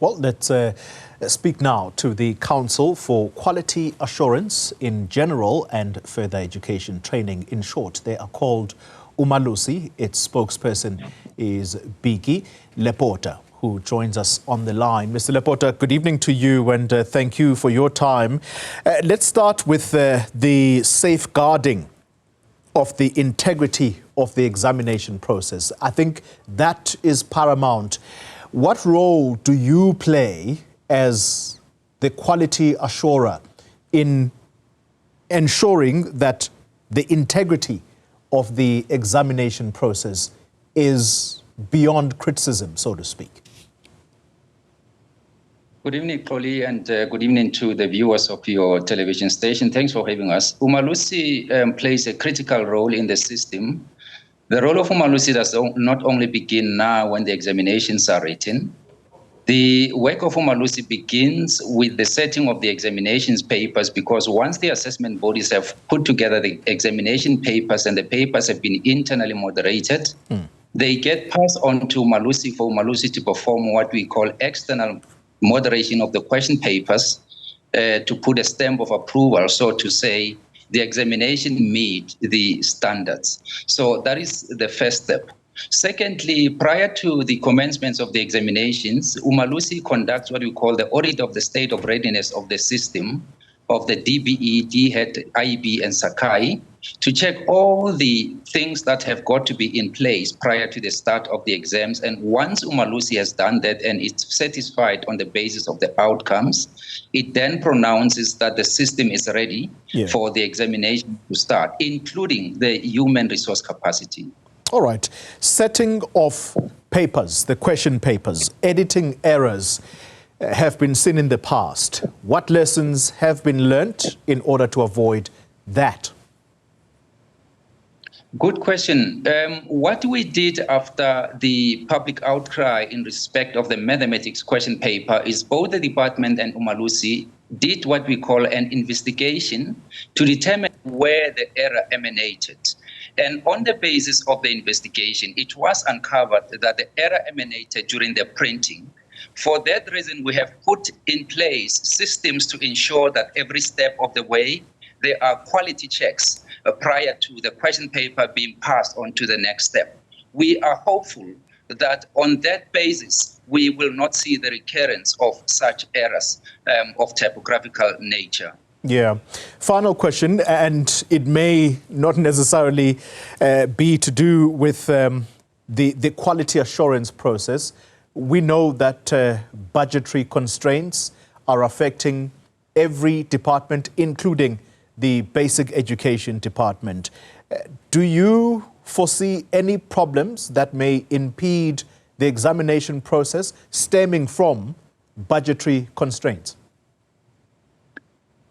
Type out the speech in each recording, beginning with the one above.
Well, let's speak now to the Council for Quality Assurance in General and Further Education Training. In short, they are called Umalusi. Its spokesperson is Biki Lepota, who joins us on the line. Mr. Lepota, good evening to you and thank you for your time. Let's start with the safeguarding of the integrity of the examination process. I think that is paramount. What role do you play as the quality assurer in ensuring that the integrity of the examination process is beyond criticism, so to speak? Good evening, Crowley, and good evening to the viewers of your television station. Thanks for having us. Umalusi plays a critical role in the system. The role of Umalusi does not only begin now when the examinations are written. The work of Umalusi begins with the setting of the examinations papers, because once the assessment bodies have put together the examination papers and the papers have been internally moderated, they get passed on to Umalusi for Umalusi to perform what we call external moderation of the question papers to put a stamp of approval, so to say, the examination meet the standards. So that is the first step. Secondly, prior to the commencement of the examinations, Umalusi conducts what we call the audit of the state of readiness of the system of the DBE, DHET, IB, and Sakai to check all the things that have got to be in place prior to the start of the exams. And once Umalusi has done that and is satisfied on the basis of the outcomes, it then pronounces that the system is ready for the examination to start, including the human resource capacity. All right. Setting of papers, the question papers, editing errors have been seen in the past. What lessons have been learnt in order to avoid that? Good question. What we did after the public outcry in respect of the mathematics question paper is both the department and Umalusi did what we call an investigation to determine where the error emanated. And on the basis of the investigation, it was uncovered that the error emanated during the printing. For that reason, we have put in place systems to ensure that every step of the way, there are quality checks prior to the question paper being passed on to the next step. We are hopeful that on that basis, we will not see the recurrence of such errors of typographical nature. Yeah. Final question, and it may not necessarily be to do with the quality assurance process. We know that budgetary constraints are affecting every department, including the basic education department. Do you foresee any problems that may impede the examination process stemming from budgetary constraints?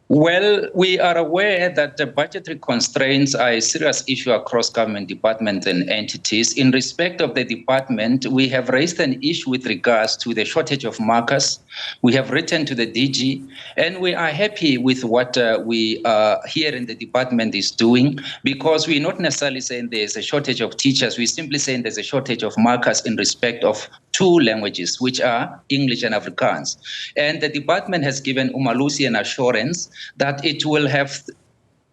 Well, we are aware that the budgetary constraints are a serious issue across government departments and entities. In respect of the department, we have raised an issue with regards to the shortage of markers. We have written to the DG, and we are happy with what we here in the department is doing, because we're not necessarily saying there's a shortage of teachers. We're simply saying there's a shortage of markers in respect of two languages, which are English and Afrikaans. And the department has given Umalusi an assurance that it will have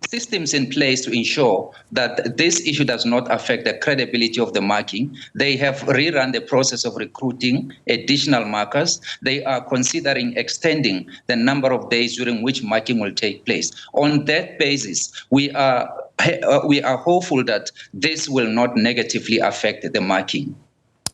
systems in place to ensure that this issue does not affect the credibility of the marking. They have rerun the process of recruiting additional markers. They are considering extending the number of days during which marking will take place. On that basis, we are hopeful that this will not negatively affect the marking.